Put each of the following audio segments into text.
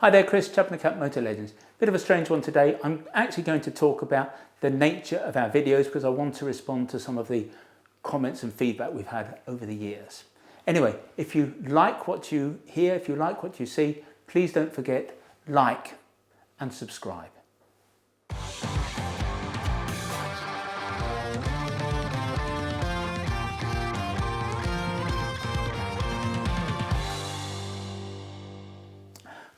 Hi there, Chris, Chaplain at Moto Legends. Bit of a strange one today. I'm actually going to talk about the nature of our videos because I want to respond to some of the comments and feedback we've had over the years. Anyway, if you like what you hear, if you like what you see, please don't forget, like and subscribe.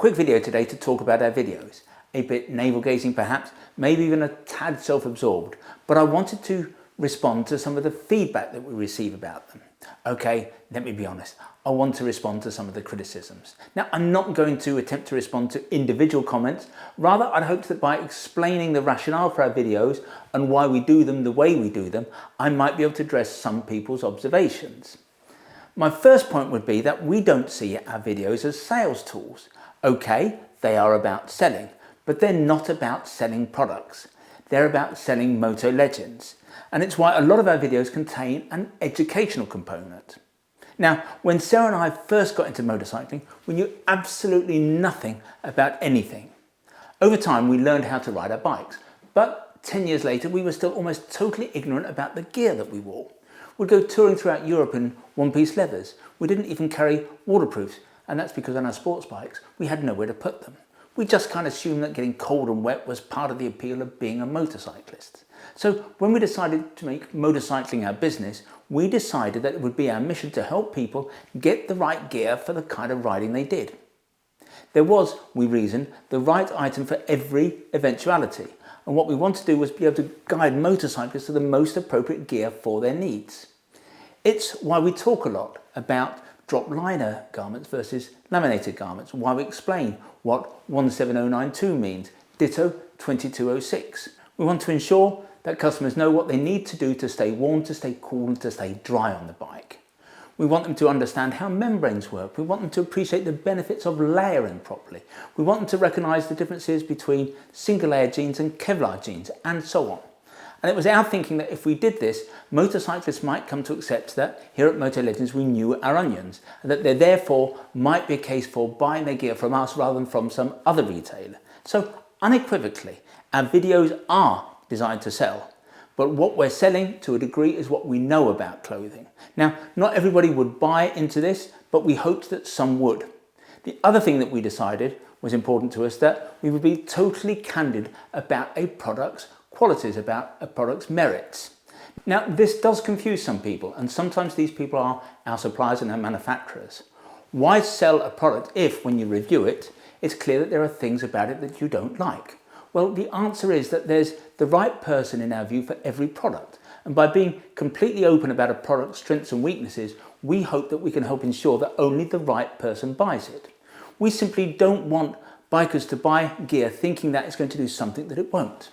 Quick video today to talk about our videos. A bit navel-gazing perhaps, maybe even a tad self-absorbed, but I wanted to respond to some of the feedback that we receive about them. Okay, let me be honest, I want to respond to some of the criticisms. Now, I'm not going to attempt to respond to individual comments, rather I'd hoped that by explaining the rationale for our videos and why we do them the way we do them, I might be able to address some people's observations. My first point would be that we don't see our videos as sales tools. Okay, they are about selling, but they're not about selling products. They're about selling Moto Legends. And it's why a lot of our videos contain an educational component. Now, when Sarah and I first got into motorcycling, we knew absolutely nothing about anything. Over time, we learned how to ride our bikes, but 10 years later, we were still almost totally ignorant about the gear that we wore. We'd go touring throughout Europe in one-piece leathers. We didn't even carry waterproofs. And that's because on our sports bikes, we had nowhere to put them. We just kind of assumed that getting cold and wet was part of the appeal of being a motorcyclist. So when we decided to make motorcycling our business, we decided that it would be our mission to help people get the right gear for the kind of riding they did. There was, we reasoned, the right item for every eventuality. And what we wanted to do was be able to guide motorcyclists to the most appropriate gear for their needs. It's why we talk a lot about drop liner garments versus laminated garments, why we explain what 17092 means, ditto 2206. We want to ensure that customers know what they need to do to stay warm, to stay cool, and to stay dry on the bike. We want them to understand how membranes work. We want them to appreciate the benefits of layering properly. We want them to recognise the differences between single layer jeans and Kevlar jeans, and so on. And it was our thinking that if we did this, motorcyclists might come to accept that here at Moto Legends we knew our onions, and that there therefore might be a case for buying their gear from us rather than from some other retailer. So unequivocally, our videos are designed to sell, but what we're selling to a degree is what we know about clothing. Now, not everybody would buy into this, but we hoped that some would. The other thing that we decided was important to us, that we would be totally candid about a product's qualities, about a product's merits. Now, this does confuse some people, and sometimes these people are our suppliers and our manufacturers. Why sell a product if, when you review it, it's clear that there are things about it that you don't like? Well, the answer is that there's the right person in our view for every product. And by being completely open about a product's strengths and weaknesses, we hope that we can help ensure that only the right person buys it. We simply don't want bikers to buy gear thinking that it's going to do something that it won't.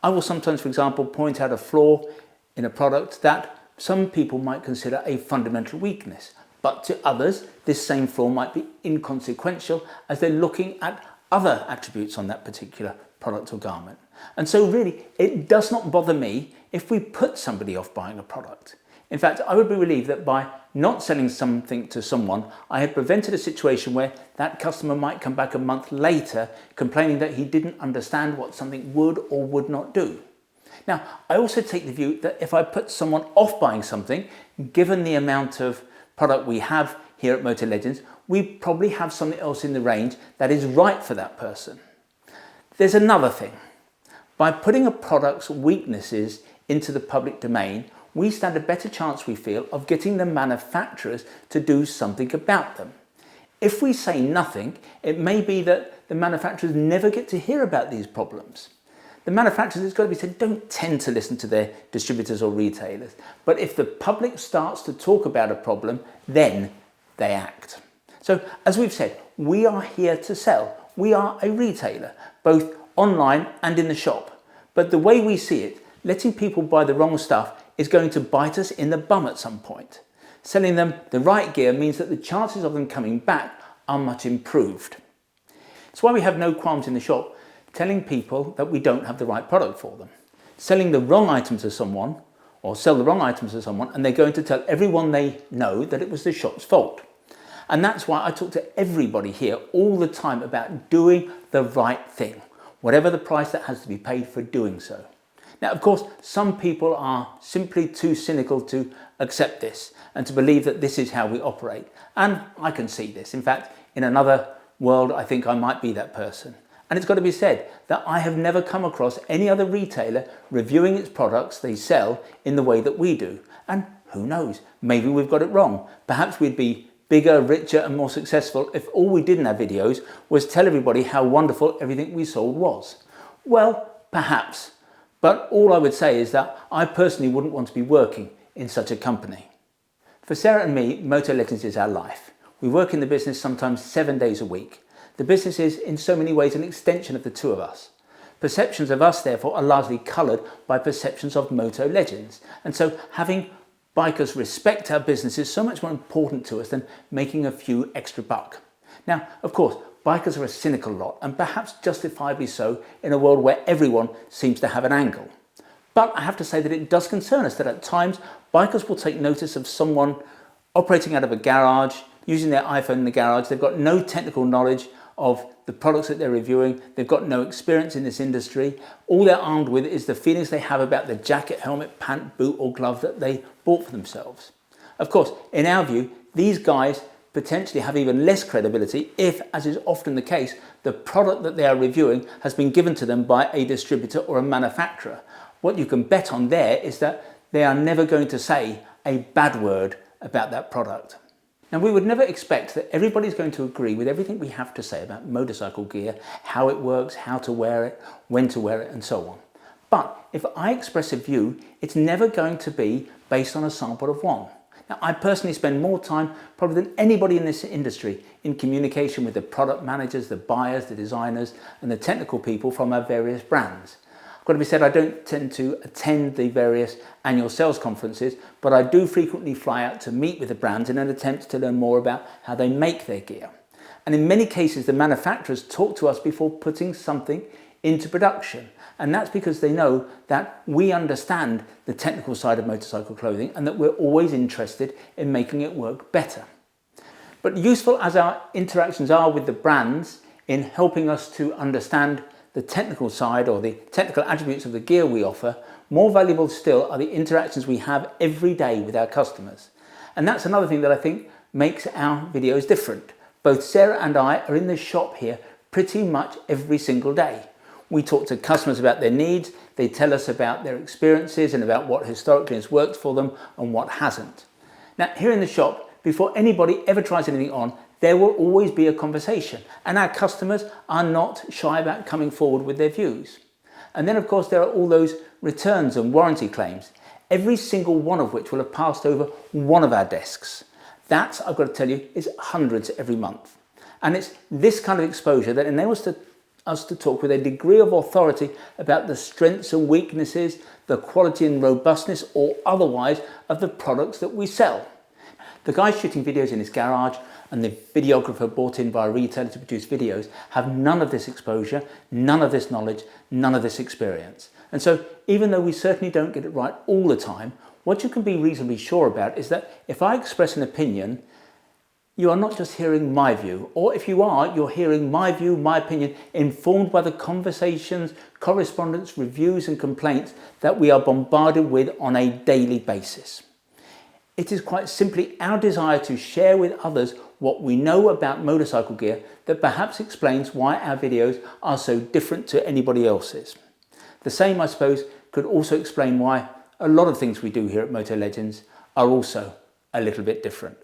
I will sometimes, for example, point out a flaw in a product that some people might consider a fundamental weakness, but to others, this same flaw might be inconsequential as they're looking at other attributes on that particular product or garment. And so really, it does not bother me if we put somebody off buying a product. In fact, I would be relieved that by not selling something to someone, I had prevented a situation where that customer might come back a month later complaining that he didn't understand what something would or would not do. Now, I also take the view that if I put someone off buying something, given the amount of product we have here at Moto Legends, we probably have something else in the range that is right for that person. There's another thing. By putting a product's weaknesses into the public domain, we stand a better chance, we feel, of getting the manufacturers to do something about them. If we say nothing, it may be that the manufacturers never get to hear about these problems. The manufacturers, it's got to be said, don't tend to listen to their distributors or retailers. But if the public starts to talk about a problem, then they act. So, as we've said, we are here to sell. We are a retailer, both online and in the shop. But the way we see it, letting people buy the wrong stuff is going to bite us in the bum at some point. Selling them the right gear means that the chances of them coming back are much improved. It's why we have no qualms in the shop telling people that we don't have the right product for them. Selling the wrong item to someone, or sell the wrong items to someone, and they're going to tell everyone they know that it was the shop's fault. And that's why I talk to everybody here all the time about doing the right thing, whatever the price that has to be paid for doing so. Now, of course, some people are simply too cynical to accept this and to believe that this is how we operate. And I can see this. In fact, in another world, I think I might be that person. And it's got to be said that I have never come across any other retailer reviewing its products they sell in the way that we do. And who knows, maybe we've got it wrong. Perhaps we'd be bigger, richer and more successful if all we did in our videos was tell everybody how wonderful everything we sold was. Well, perhaps. But all I would say is that I personally wouldn't want to be working in such a company. For Sarah and me, Moto Legends is our life. We work in the business sometimes 7 days a week. The business is in so many ways an extension of the two of us. Perceptions of us, therefore, are largely coloured by perceptions of Moto Legends. And so having bikers respect our business is so much more important to us than making a few extra buck. Now, of course, bikers are a cynical lot, and perhaps justifiably so in a world where everyone seems to have an angle. But I have to say that it does concern us that at times bikers will take notice of someone operating out of a garage, using their iPhone in the garage. They've got no technical knowledge of the products that they're reviewing. They've got no experience in this industry. All they're armed with is the feelings they have about the jacket, helmet, pant, boot or glove that they bought for themselves. Of course, in our view, these guys potentially have even less credibility if, as is often the case, the product that they are reviewing has been given to them by a distributor or a manufacturer. What you can bet on there is that they are never going to say a bad word about that product. Now, we would never expect that everybody's going to agree with everything we have to say about motorcycle gear, how it works, how to wear it, when to wear it, and so on. But if I express a view, it's never going to be based on a sample of one. Now, I personally spend more time, probably than anybody in this industry, in communication with the product managers, the buyers, the designers, and the technical people from our various brands. I've got to be said, I don't tend to attend the various annual sales conferences, but I do frequently fly out to meet with the brands in an attempt to learn more about how they make their gear. And in many cases, the manufacturers talk to us before putting something into production. And that's because they know that we understand the technical side of motorcycle clothing and that we're always interested in making it work better. But useful as our interactions are with the brands in helping us to understand the technical side or the technical attributes of the gear we offer, more valuable still are the interactions we have every day with our customers. And that's another thing that I think makes our videos different. Both Sarah and I are in the shop here pretty much every single day. We talk to customers about their needs, they tell us about their experiences and about what historically has worked for them and what hasn't. Now, here in the shop, before anybody ever tries anything on, there will always be a conversation, and our customers are not shy about coming forward with their views. And then, of course, there are all those returns and warranty claims, every single one of which will have passed over one of our desks. That, I've got to tell you, is hundreds every month. And it's this kind of exposure that enables us to talk with a degree of authority about the strengths and weaknesses, the quality and robustness or otherwise of the products that we sell. The guys shooting videos in his garage and the videographer brought in by a retailer to produce videos have none of this exposure, none of this knowledge, none of this experience. And so even though we certainly don't get it right all the time, what you can be reasonably sure about is that if I express an opinion, you are not just hearing my view, or if you are, you're hearing my view, my opinion, informed by the conversations, correspondence, reviews and complaints that we are bombarded with on a daily basis. It is quite simply our desire to share with others what we know about motorcycle gear that perhaps explains why our videos are so different to anybody else's. The same, I suppose, could also explain why a lot of things we do here at Moto Legends are also a little bit different.